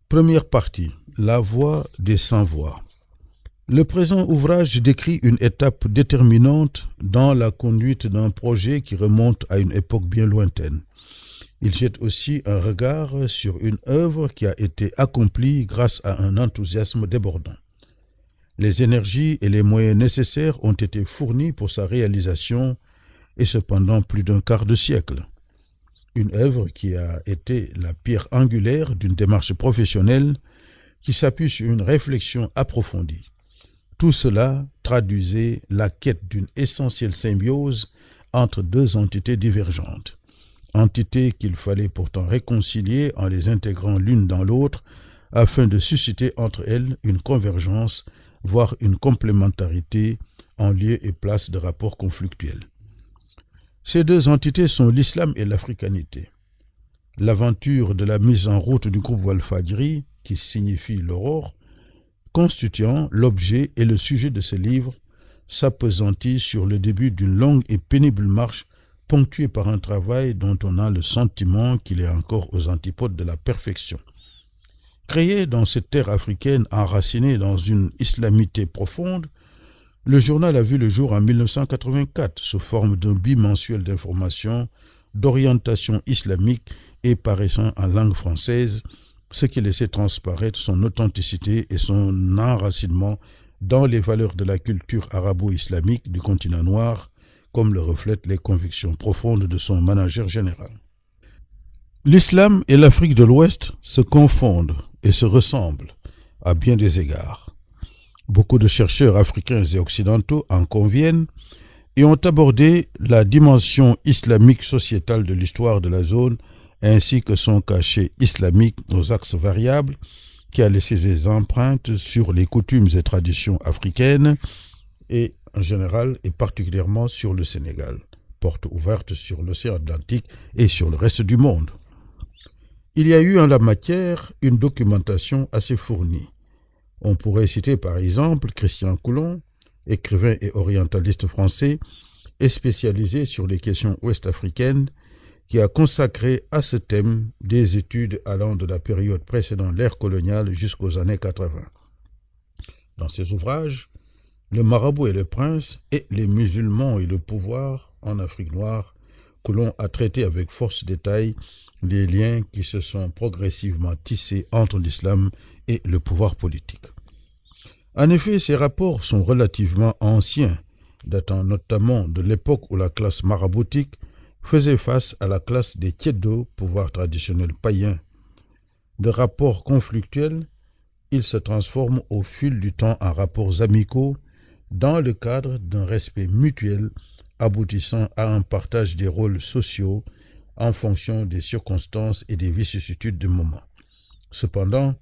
Première partie, la voix des sans-voix. Le présent ouvrage décrit une étape déterminante dans la conduite d'un projet qui remonte à une époque bien lointaine. Il jette aussi un regard sur une œuvre qui a été accomplie grâce à un enthousiasme débordant. Les énergies et les moyens nécessaires ont été fournis pour sa réalisation, et cependant plus d'un quart de siècle. Une œuvre qui a été la pierre angulaire d'une démarche professionnelle qui s'appuie sur une réflexion approfondie. Tout cela traduisait la quête d'une essentielle symbiose entre deux entités divergentes. Entités qu'il fallait pourtant réconcilier en les intégrant l'une dans l'autre afin de susciter entre elles une convergence, voire une complémentarité en lieu et place de rapports conflictuels. Ces deux entités sont l'islam et l'africanité. L'aventure de la mise en route du groupe Walfadjri, qui signifie l'aurore, constituant l'objet et le sujet de ce livre, s'appesantit sur le début d'une longue et pénible marche ponctuée par un travail dont on a le sentiment qu'il est encore aux antipodes de la perfection. Créé dans cette terre africaine enracinée dans une islamité profonde, le journal a vu le jour en 1984 sous forme d'un bimensuel d'information, d'orientation islamique et paraissant en langue française, ce qui laissait transparaître son authenticité et son enracinement dans les valeurs de la culture arabo-islamique du continent noir, comme le reflètent les convictions profondes de son manager général. L'islam et l'Afrique de l'Ouest se confondent et se ressemblent à bien des égards. Beaucoup de chercheurs africains et occidentaux en conviennent et ont abordé la dimension islamique sociétale de l'histoire de la zone ainsi que son cachet islamique aux axes variables qui a laissé ses empreintes sur les coutumes et traditions africaines et en général et particulièrement sur le Sénégal, porte ouverte sur l'océan Atlantique et sur le reste du monde. Il y a eu en la matière une documentation assez fournie. On pourrait citer par exemple Christian Coulon, écrivain et orientaliste français, et spécialisé sur les questions ouest-africaines, qui a consacré à ce thème des études allant de la période précédant l'ère coloniale jusqu'aux années 80. Dans ses ouvrages, Le marabout et le prince et les musulmans et le pouvoir en Afrique noire, Coulon a traité avec force détail les liens qui se sont progressivement tissés entre l'islam et le pouvoir politique. En effet, ces rapports sont relativement anciens, datant notamment de l'époque où la classe maraboutique faisait face à la classe des Tiédo, pouvoir traditionnel païen. De rapports conflictuels, ils se transforment au fil du temps en rapports amicaux dans le cadre d'un respect mutuel aboutissant à un partage des rôles sociaux en fonction des circonstances et des vicissitudes du moment. Cependant,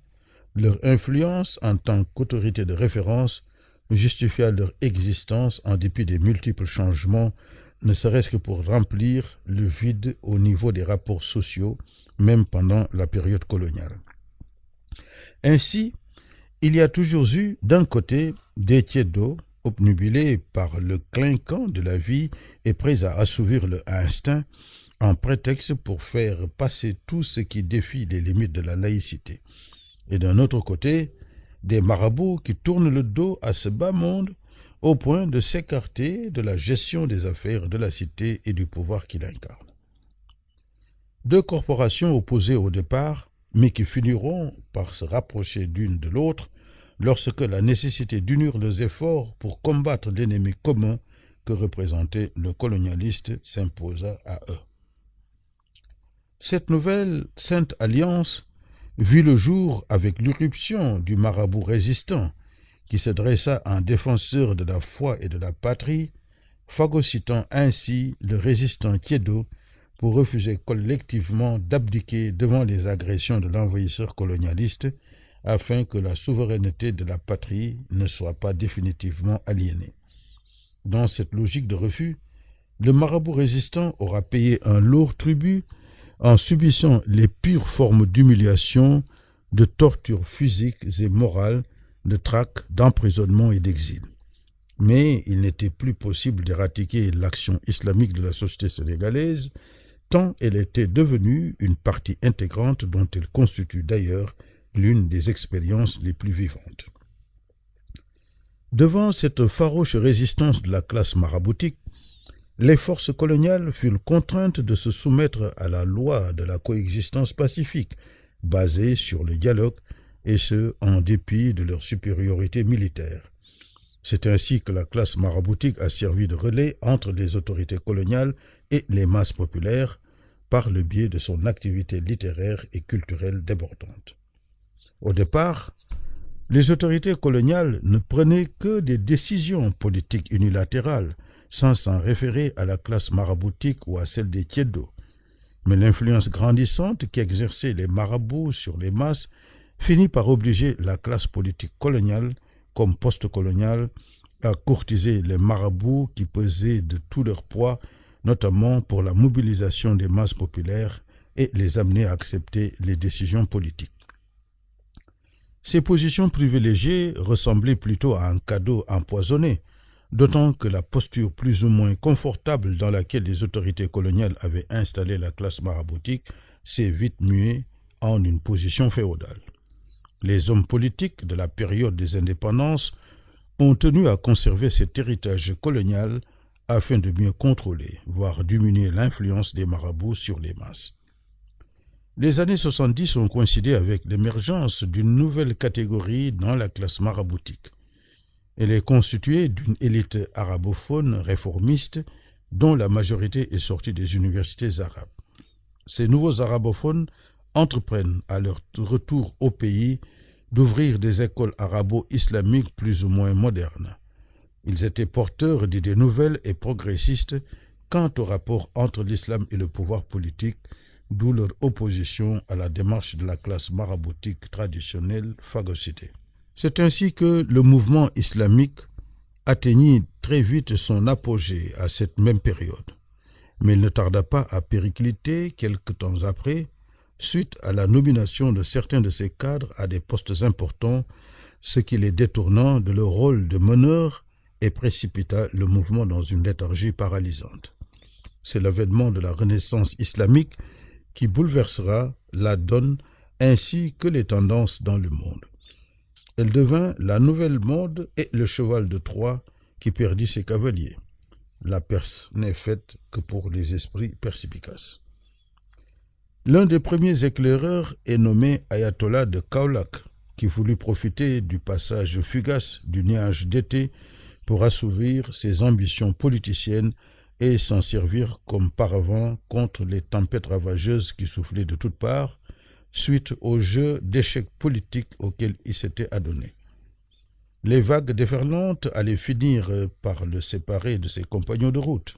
leur influence en tant qu'autorité de référence justifia leur existence en dépit des multiples changements, ne serait-ce que pour remplir le vide au niveau des rapports sociaux, même pendant la période coloniale. Ainsi, il y a toujours eu d'un côté des Tiédo, obnubilés par le clinquant de la vie et prêts à assouvir leur instinct, en prétexte pour faire passer tout ce qui défie les limites de la laïcité. Et d'un autre côté, des marabouts qui tournent le dos à ce bas monde au point de s'écarter de la gestion des affaires de la cité et du pouvoir qu'il incarne. Deux corporations opposées au départ, mais qui finiront par se rapprocher l'une de l'autre lorsque la nécessité d'unir leurs efforts pour combattre l'ennemi commun que représentait le colonialiste s'imposa à eux. Cette nouvelle sainte alliance vit le jour avec l'irruption du marabout résistant qui se dressa en défenseur de la foi et de la patrie, phagocytant ainsi le résistant Tiédo pour refuser collectivement d'abdiquer devant les agressions de l'envahisseur colonialiste afin que la souveraineté de la patrie ne soit pas définitivement aliénée. Dans cette logique de refus, le marabout résistant aura payé un lourd tribut en subissant les pires formes d'humiliation, de tortures physiques et morales, de traques, d'emprisonnement et d'exil. Mais il n'était plus possible d'éradiquer l'action islamique de la société sénégalaise, tant elle était devenue une partie intégrante dont elle constitue d'ailleurs l'une des expériences les plus vivantes. Devant cette farouche résistance de la classe maraboutique, les forces coloniales furent contraintes de se soumettre à la loi de la coexistence pacifique, basée sur le dialogue, et ce, en dépit de leur supériorité militaire. C'est ainsi que la classe maraboutique a servi de relais entre les autorités coloniales et les masses populaires, par le biais de son activité littéraire et culturelle débordante. Au départ, les autorités coloniales ne prenaient que des décisions politiques unilatérales, sans s'en référer à la classe maraboutique ou à celle des tiédos. Mais l'influence grandissante qu'exerçaient les marabouts sur les masses finit par obliger la classe politique coloniale, comme post-coloniale, à courtiser les marabouts qui pesaient de tout leur poids, notamment pour la mobilisation des masses populaires et les amener à accepter les décisions politiques. Ces positions privilégiées ressemblaient plutôt à un cadeau empoisonné, d'autant que la posture plus ou moins confortable dans laquelle les autorités coloniales avaient installé la classe maraboutique s'est vite muée en une position féodale. Les hommes politiques de la période des indépendances ont tenu à conserver cet héritage colonial afin de mieux contrôler, voire diminuer l'influence des marabouts sur les masses. Les années 70 ont coïncidé avec l'émergence d'une nouvelle catégorie dans la classe maraboutique. Elle est constituée d'une élite arabophone réformiste dont la majorité est sortie des universités arabes. Ces nouveaux arabophones entreprennent à leur retour au pays d'ouvrir des écoles arabo-islamiques plus ou moins modernes. Ils étaient porteurs d'idées nouvelles et progressistes quant au rapport entre l'islam et le pouvoir politique, d'où leur opposition à la démarche de la classe maraboutique traditionnelle phagocytée. C'est ainsi que le mouvement islamique atteignit très vite son apogée à cette même période, mais il ne tarda pas à péricliter quelque temps après, suite à la nomination de certains de ses cadres à des postes importants, ce qui les détournant de leur rôle de meneur et précipita le mouvement dans une léthargie paralysante. C'est l'avènement de la Renaissance islamique qui bouleversera la donne ainsi que les tendances dans le monde. Elle devint la nouvelle mode et le cheval de Troie qui perdit ses cavaliers. La Perse n'est faite que pour les esprits perspicaces. L'un des premiers éclaireurs est nommé Ayatollah de Kaolack, qui voulut profiter du passage fugace du nuage d'été pour assouvir ses ambitions politiciennes et s'en servir comme paravent contre les tempêtes ravageuses qui soufflaient de toutes parts, suite au jeu d'échecs politiques auquel il s'était adonné. Les vagues déferlantes allaient finir par le séparer de ses compagnons de route.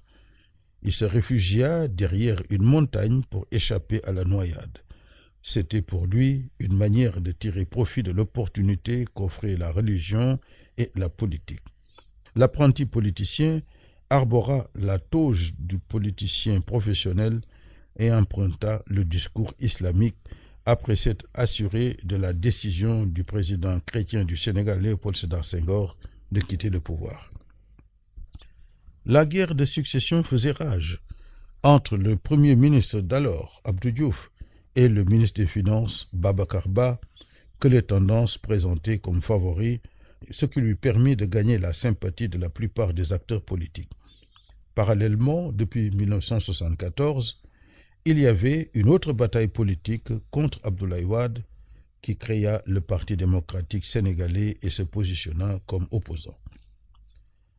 Il se réfugia derrière une montagne pour échapper à la noyade. C'était pour lui une manière de tirer profit de l'opportunité qu'offraient la religion et la politique. L'apprenti politicien arbora la toge du politicien professionnel et emprunta le discours islamique après s'être assuré de la décision du président chrétien du Sénégal, Léopold Sédar Senghor, de quitter le pouvoir. La guerre de succession faisait rage entre le premier ministre d'alors, Abdou Diouf, et le ministre des Finances, Babacar Ba, que les tendances présentaient comme favoris, ce qui lui permit de gagner la sympathie de la plupart des acteurs politiques. Parallèlement, depuis 1974, il y avait une autre bataille politique contre Abdoulaye Wade qui créa le Parti démocratique sénégalais et se positionna comme opposant.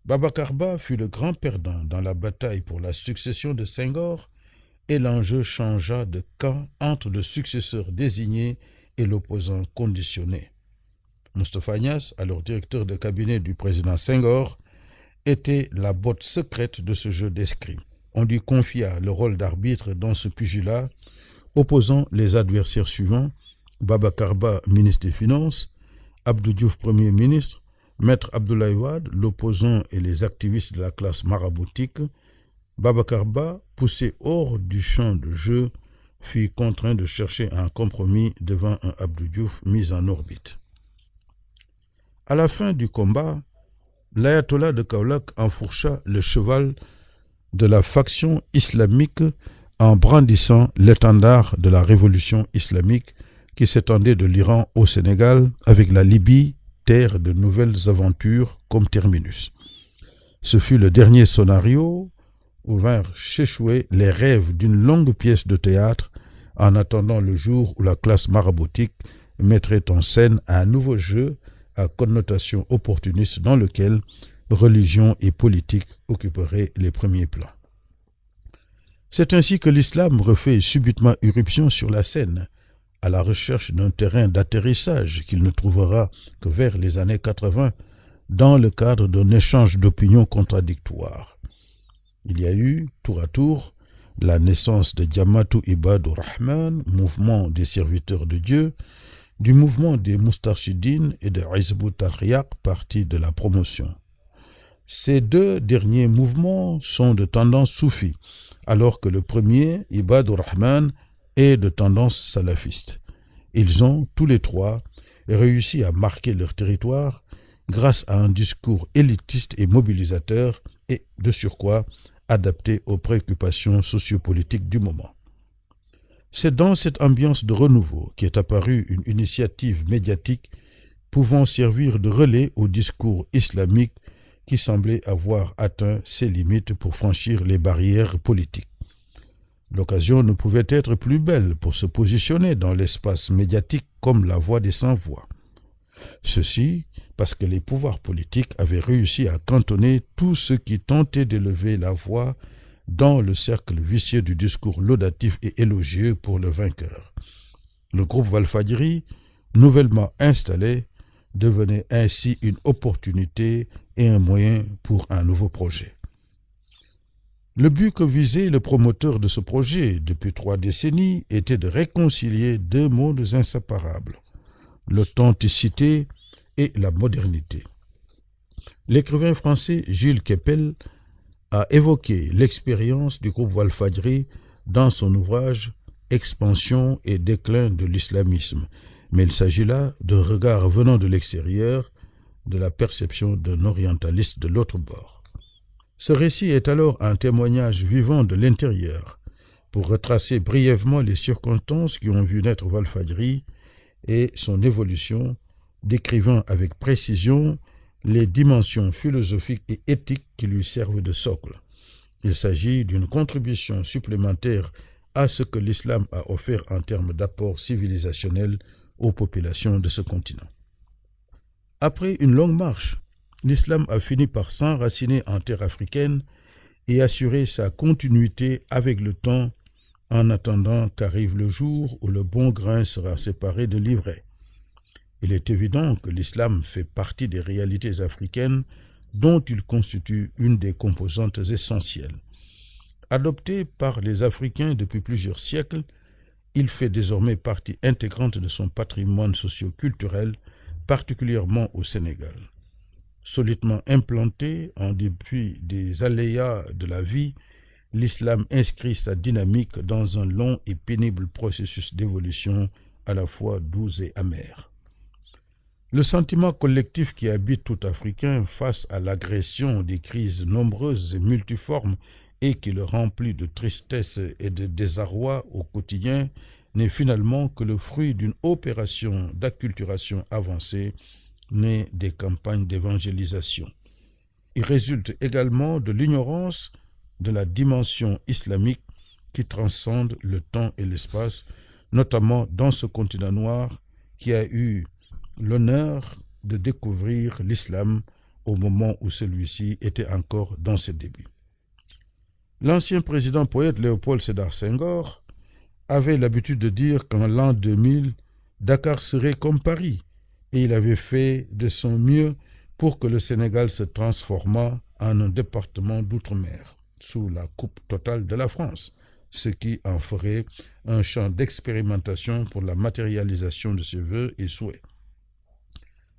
Babacar Ba fut le grand perdant dans la bataille pour la succession de Senghor et l'enjeu changea de camp entre le successeur désigné et l'opposant conditionné. Moustapha Niasse, alors directeur de cabinet du président Senghor, était la botte secrète de ce jeu d'escrime. On lui confia le rôle d'arbitre dans ce pugilat, opposant les adversaires suivants: Babacar Ba, ministre des Finances, Abdou Diouf, Premier ministre, Maître Abdoulaye Wade, l'opposant et les activistes de la classe maraboutique. Babacar Ba, poussé hors du champ de jeu, fut contraint de chercher un compromis devant un Abdou Diouf mis en orbite. À la fin du combat, l'ayatollah de Kaolack enfourcha le cheval de la faction islamique en brandissant l'étendard de la révolution islamique qui s'étendait de l'Iran au Sénégal, avec la Libye, terre de nouvelles aventures comme terminus. Ce fut le dernier scénario où vinrent s'échouer les rêves d'une longue pièce de théâtre en attendant le jour où la classe maraboutique mettrait en scène un nouveau jeu à connotation opportuniste dans lequel religion et politique occuperaient les premiers plans. C'est ainsi que l'islam refait subitement irruption sur la scène, à la recherche d'un terrain d'atterrissage qu'il ne trouvera que vers les années 80 dans le cadre d'un échange d'opinions contradictoires. Il y a eu, tour à tour, la naissance de Jamaatou Ibadur Rahman, mouvement des serviteurs de Dieu, du mouvement des Moustarchidines et de Hizb ut-Tarqiyyah, parti de la promotion. Ces deux derniers mouvements sont de tendance soufie, alors que le premier, Ibadur Rahman, est de tendance salafiste. Ils ont, tous les trois, réussi à marquer leur territoire grâce à un discours élitiste et mobilisateur et, de surcroît, adapté aux préoccupations sociopolitiques du moment. C'est dans cette ambiance de renouveau qu'est apparue une initiative médiatique pouvant servir de relais au discours islamique qui semblait avoir atteint ses limites pour franchir les barrières politiques. L'occasion ne pouvait être plus belle pour se positionner dans l'espace médiatique comme la voix des sans-voix. Ceci parce que les pouvoirs politiques avaient réussi à cantonner tous ceux qui tentaient d'élever la voix dans le cercle vicieux du discours laudatif et élogieux pour le vainqueur. Le groupe Walfadjri, nouvellement installé, devenait ainsi une opportunité et un moyen pour un nouveau projet. Le but que visait le promoteur de ce projet depuis 3 décennies était de réconcilier deux mondes inséparables, l'authenticité et la modernité. L'écrivain français Gilles Kepel a évoqué l'expérience du groupe Walfadjri dans son ouvrage « Expansion et déclin de l'islamisme », mais il s'agit là d'un regard venant de l'extérieur, de la perception d'un orientaliste de l'autre bord. Ce récit est alors un témoignage vivant de l'intérieur, pour retracer brièvement les circonstances qui ont vu naître Walfadjri et son évolution, décrivant avec précision les dimensions philosophiques et éthiques qui lui servent de socle. Il s'agit d'une contribution supplémentaire à ce que l'islam a offert en termes d'apport civilisationnel aux populations de ce continent. Après une longue marche, l'islam a fini par s'enraciner en terre africaine et assurer sa continuité avec le temps en attendant qu'arrive le jour où le bon grain sera séparé de l'ivraie. Il est évident que l'islam fait partie des réalités africaines dont il constitue une des composantes essentielles. Adopté par les Africains depuis plusieurs siècles, il fait désormais partie intégrante de son patrimoine socio-culturel, particulièrement au Sénégal. Solidement implanté en dépit des aléas de la vie, l'islam inscrit sa dynamique dans un long et pénible processus d'évolution à la fois doux et amer. Le sentiment collectif qui habite tout Africain face à l'agression des crises nombreuses et multiformes et qui le remplit de tristesse et de désarroi au quotidien n'est finalement que le fruit d'une opération d'acculturation avancée née des campagnes d'évangélisation. Il résulte également de l'ignorance de la dimension islamique qui transcende le temps et l'espace, notamment dans ce continent noir qui a eu l'honneur de découvrir l'islam au moment où celui-ci était encore dans ses débuts. L'ancien président poète Léopold Sédar Senghor avait l'habitude de dire qu'en l'an 2000, Dakar serait comme Paris, et il avait fait de son mieux pour que le Sénégal se transformât en un département d'outre-mer, sous la coupe totale de la France, ce qui en ferait un champ d'expérimentation pour la matérialisation de ses vœux et souhaits.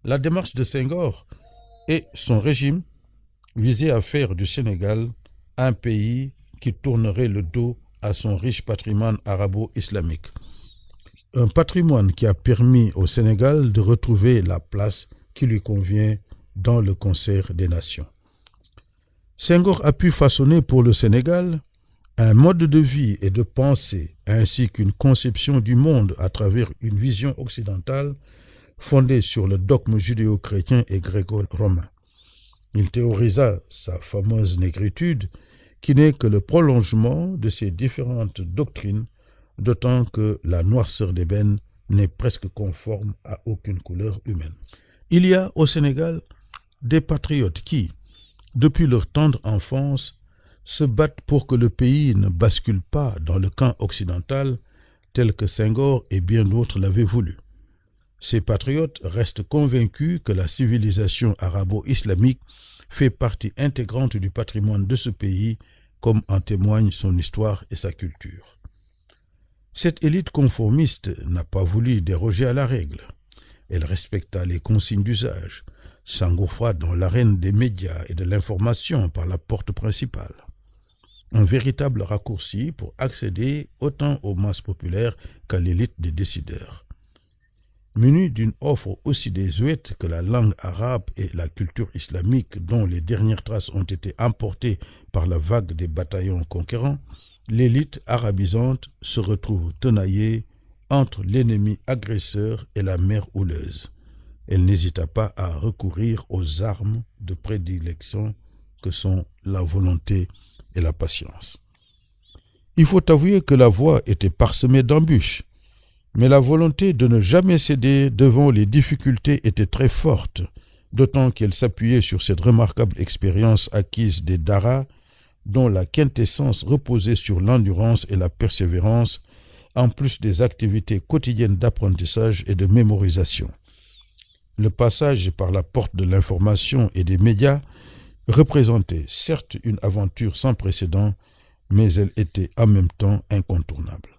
La démarche de Senghor et son régime visaient à faire du Sénégal un pays qui tournerait le dos à son riche patrimoine arabo-islamique. Un patrimoine qui a permis au Sénégal de retrouver la place qui lui convient dans le concert des nations. Senghor a pu façonner pour le Sénégal Un mode de vie et de pensée, ainsi qu'une conception du monde à travers une vision occidentale fondée sur le dogme judéo-chrétien et gréco-romain. Il théorisa sa fameuse négritude, qui n'est que le prolongement de ces différentes doctrines, d'autant que la noirceur d'ébène n'est presque conforme à aucune couleur humaine. Il y a au Sénégal des patriotes qui, depuis leur tendre enfance, se battent pour que le pays ne bascule pas dans le camp occidental tel que Senghor et bien d'autres l'avaient voulu. Ces patriotes restent convaincus que la civilisation arabo-islamique fait partie intégrante du patrimoine de ce pays, comme en témoignent son histoire et sa culture. Cette élite conformiste n'a pas voulu déroger à la règle. Elle respecta les consignes d'usage, s'engouffra dans l'arène des médias et de l'information par la porte principale. Un véritable raccourci pour accéder autant aux masses populaires qu'à l'élite des décideurs. Muni d'une offre aussi désuète que la langue arabe et la culture islamique dont les dernières traces ont été emportées par la vague des bataillons conquérants, l'élite arabisante se retrouve tenaillée entre l'ennemi agresseur et la mer houleuse. Elle n'hésita pas à recourir aux armes de prédilection que sont la volonté et la patience. Il faut avouer que la voie était parsemée d'embûches, mais la volonté de ne jamais céder devant les difficultés était très forte, d'autant qu'elle s'appuyait sur cette remarquable expérience acquise des Daras, dont la quintessence reposait sur l'endurance et la persévérance, en plus des activités quotidiennes d'apprentissage et de mémorisation. Le passage par la porte de l'information et des médias représentait certes une aventure sans précédent, mais elle était en même temps incontournable.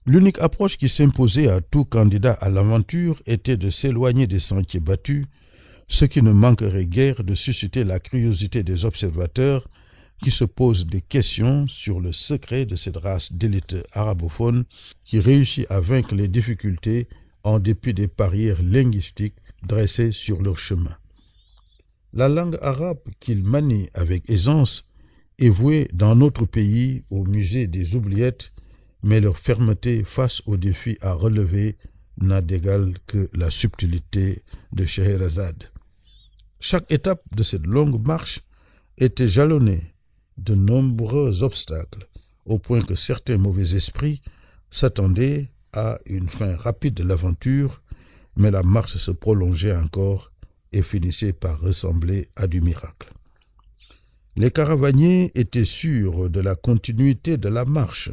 L'unique approche qui s'imposait à tout candidat à l'aventure était de s'éloigner des sentiers battus, ce qui ne manquerait guère de susciter la curiosité des observateurs qui se posent des questions sur le secret de cette race d'élite arabophone qui réussit à vaincre les difficultés en dépit des barrières linguistiques dressées sur leur chemin. La langue arabe qu'ils manient avec aisance est vouée dans notre pays au musée des oubliettes, mais leur fermeté face aux défis à relever n'a d'égal que la subtilité de Scheherazade. Chaque étape de cette longue marche était jalonnée de nombreux obstacles, au point que certains mauvais esprits s'attendaient à une fin rapide de l'aventure, mais la marche se prolongeait encore et finissait par ressembler à du miracle. Les caravaniers étaient sûrs de la continuité de la marche,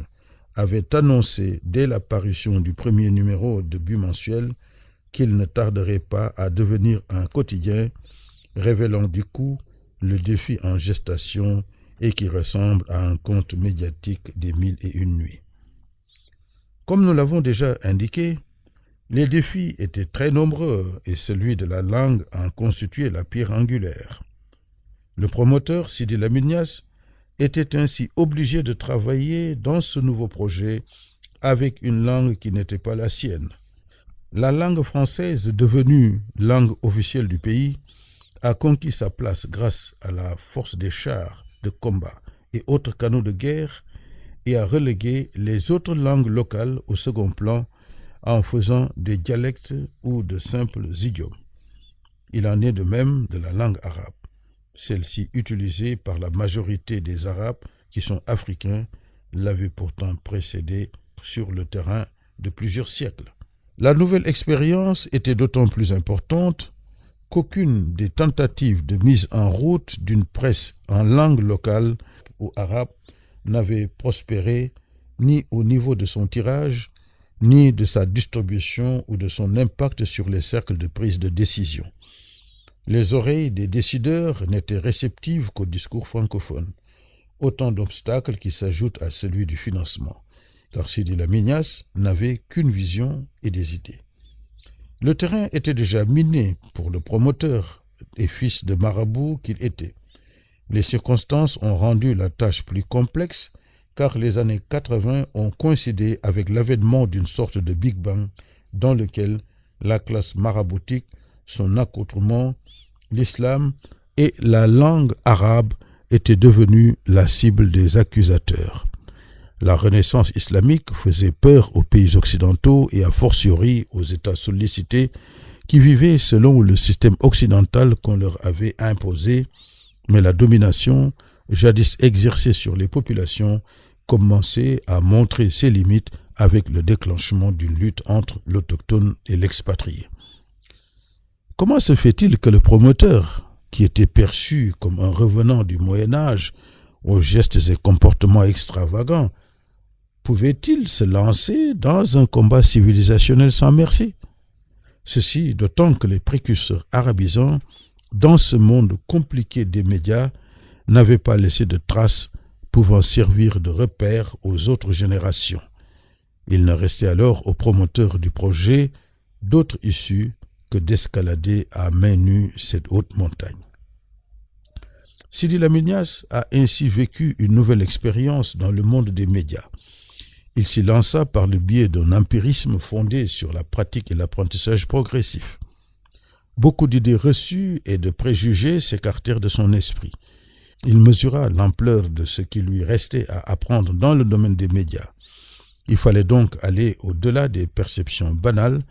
avaient annoncé dès l'apparition du premier numéro de bimensuel qu'il ne tarderait pas à devenir un quotidien, révélant du coup le défi en gestation et qui ressemble à un conte médiatique des 1001 nuits. Comme nous l'avons déjà indiqué, les défis étaient très nombreux et celui de la langue en constituait la pierre angulaire. Le promoteur, Sidi Lamine Niasse, était ainsi obligé de travailler dans ce nouveau projet avec une langue qui n'était pas la sienne. La langue française, devenue langue officielle du pays, a conquis sa place grâce à la force des chars de combat et autres canaux de guerre et a relégué les autres langues locales au second plan en faisant des dialectes ou de simples idiomes. Il en est de même de la langue arabe. Celle-ci utilisée par la majorité des Arabes qui sont africains l'avait pourtant précédé sur le terrain de plusieurs siècles. La nouvelle expérience était d'autant plus importante qu'aucune des tentatives de mise en route d'une presse en langue locale ou arabe n'avait prospéré ni au niveau de son tirage, ni de sa distribution ou de son impact sur les cercles de prise de décision. Les oreilles des décideurs n'étaient réceptives qu'au discours francophone. Autant d'obstacles qui s'ajoutent à celui du financement, car Sidi Lamine Niasse n'avait qu'une vision et des idées. Le terrain était déjà miné pour le promoteur et fils de marabout qu'il était. Les circonstances ont rendu la tâche plus complexe, car les années 80 ont coïncidé avec l'avènement d'une sorte de Big Bang dans lequel la classe maraboutique, son accoutrement, l'islam et la langue arabe étaient devenus la cible des accusateurs. La renaissance islamique faisait peur aux pays occidentaux et a fortiori aux États sollicités qui vivaient selon le système occidental qu'on leur avait imposé, mais la domination, jadis exercée sur les populations, commençait à montrer ses limites avec le déclenchement d'une lutte entre l'autochtone et l'expatrié. Comment se fait-il que le promoteur, qui était perçu comme un revenant du Moyen-Âge aux gestes et comportements extravagants, pouvait-il se lancer dans un combat civilisationnel sans merci? Ceci d'autant que les précurseurs arabisants, dans ce monde compliqué des médias, n'avaient pas laissé de traces pouvant servir de repère aux autres générations. Il ne restait alors aux promoteurs du projet d'autre issue que d'escalader à main nue cette haute montagne. Sidi Lamine Niasse a ainsi vécu une nouvelle expérience dans le monde des médias. Il s'y lança par le biais d'un empirisme fondé sur la pratique et l'apprentissage progressif. Beaucoup d'idées reçues et de préjugés s'écartèrent de son esprit. Il mesura l'ampleur de ce qui lui restait à apprendre dans le domaine des médias. Il fallait donc aller au-delà des perceptions banales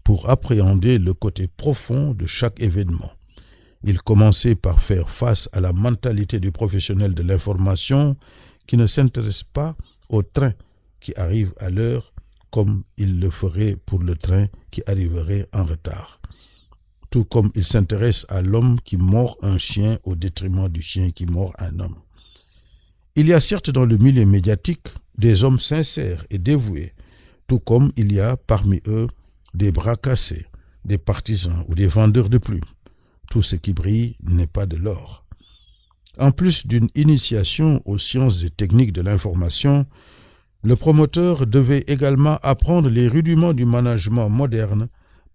pour appréhender le côté profond de chaque événement. Il commençait par faire face à la mentalité du professionnel de l'information qui ne s'intéresse pas au train qui arrive à l'heure comme il le ferait pour le train qui arriverait en retard. Tout comme il s'intéresse à l'homme qui mord un chien au détriment du chien qui mord un homme. Il y a certes dans le milieu médiatique des hommes sincères et dévoués, tout comme il y a parmi eux des bras cassés, des partisans ou des vendeurs de plumes. Tout ce qui brille n'est pas de l'or. En plus d'une initiation aux sciences et techniques de l'information, le promoteur devait également apprendre les rudiments du management moderne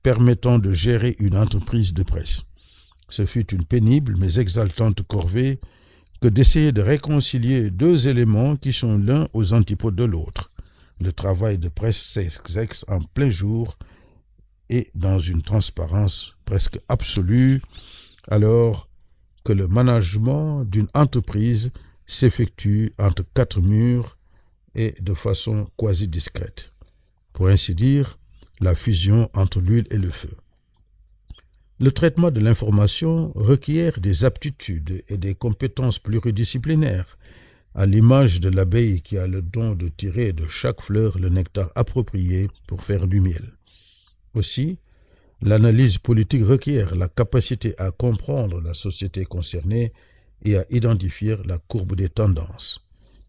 permettant de gérer une entreprise de presse. Ce fut une pénible mais exaltante corvée que d'essayer de réconcilier deux éléments qui sont l'un aux antipodes de l'autre. Le travail de presse s'exerce en plein jour et dans une transparence presque absolue, alors que le management d'une entreprise s'effectue entre quatre murs et de façon quasi discrète. Pour ainsi dire, la fusion entre l'huile et le feu. Le traitement de l'information requiert des aptitudes et des compétences pluridisciplinaires, à l'image de l'abeille qui a le don de tirer de chaque fleur le nectar approprié pour faire du miel. Aussi, l'analyse politique requiert la capacité à comprendre la société concernée et à identifier la courbe des tendances,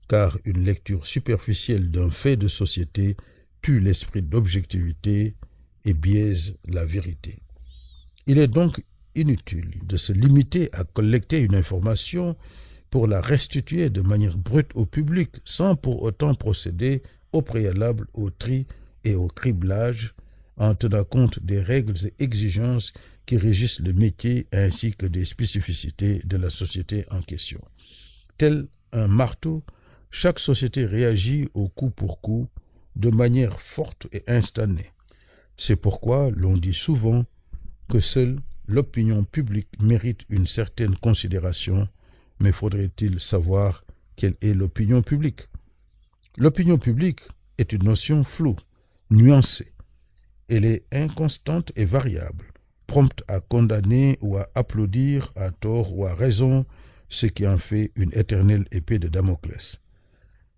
car une lecture superficielle d'un fait de société tue l'esprit d'objectivité et biaise la vérité. Il est donc inutile de se limiter à collecter une information pour la restituer de manière brute au public sans pour autant procéder au préalable au tri et au criblage en tenant compte des règles et exigences qui régissent le métier ainsi que des spécificités de la société en question. Tel un marteau, chaque société réagit au coup pour coup de manière forte et instantanée. C'est pourquoi l'on dit souvent que seule l'opinion publique mérite une certaine considération, mais faudrait-il savoir quelle est l'opinion publique? L'opinion publique est une notion floue, nuancée. Elle est inconstante et variable, prompte à condamner ou à applaudir à tort ou à raison, ce qui en fait une éternelle épée de Damoclès.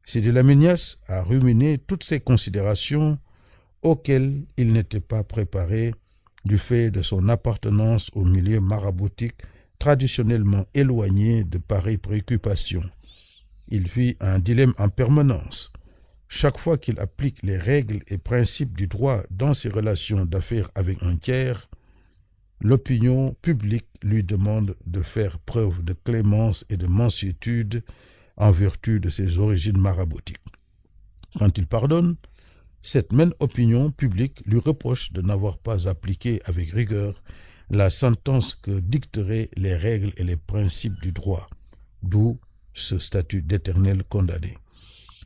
Sidi Lamine Niasse a ruminé toutes ces considérations auxquelles il n'était pas préparé du fait de son appartenance au milieu maraboutique traditionnellement éloigné de pareilles préoccupations. Il vit un dilemme en permanence. Chaque fois qu'il applique les règles et principes du droit dans ses relations d'affaires avec un tiers, l'opinion publique lui demande de faire preuve de clémence et de mansuétude en vertu de ses origines maraboutiques. Quand il pardonne, cette même opinion publique lui reproche de n'avoir pas appliqué avec rigueur la sentence que dicteraient les règles et les principes du droit, d'où ce statut d'éternel condamné.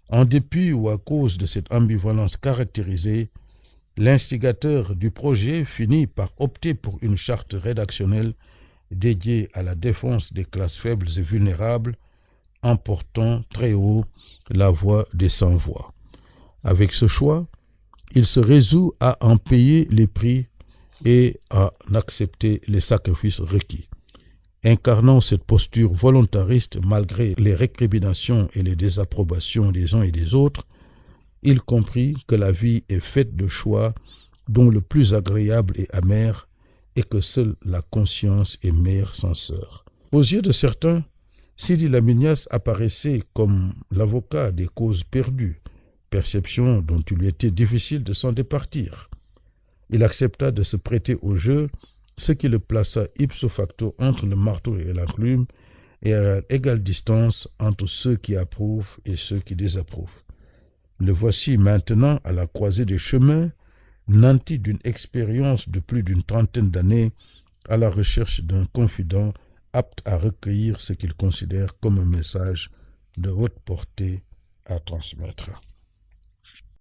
En dépit ou à cause de cette ambivalence caractérisée, l'instigateur du projet finit par opter pour une charte rédactionnelle dédiée à la défense des classes faibles et vulnérables, en portant très haut la voix des sans-voix. Avec ce choix, il se résout à en payer les prix et à accepter les sacrifices requis. Incarnant cette posture volontariste malgré les récriminations et les désapprobations des uns et des autres, il comprit que la vie est faite de choix dont le plus agréable est amer et que seule la conscience est meilleure censeur. Aux yeux de certains, Sidi Lamine Niasse apparaissait comme l'avocat des causes perdues, perception dont il lui était difficile de s'en départir. Il accepta de se prêter au jeu, ce qui le plaça ipso facto entre le marteau et l'enclume et à égale distance entre ceux qui approuvent et ceux qui désapprouvent. Le voici maintenant à la croisée des chemins, nanti d'une expérience de plus d'une trentaine d'années, à la recherche d'un confident apte à recueillir ce qu'il considère comme un message de haute portée à transmettre.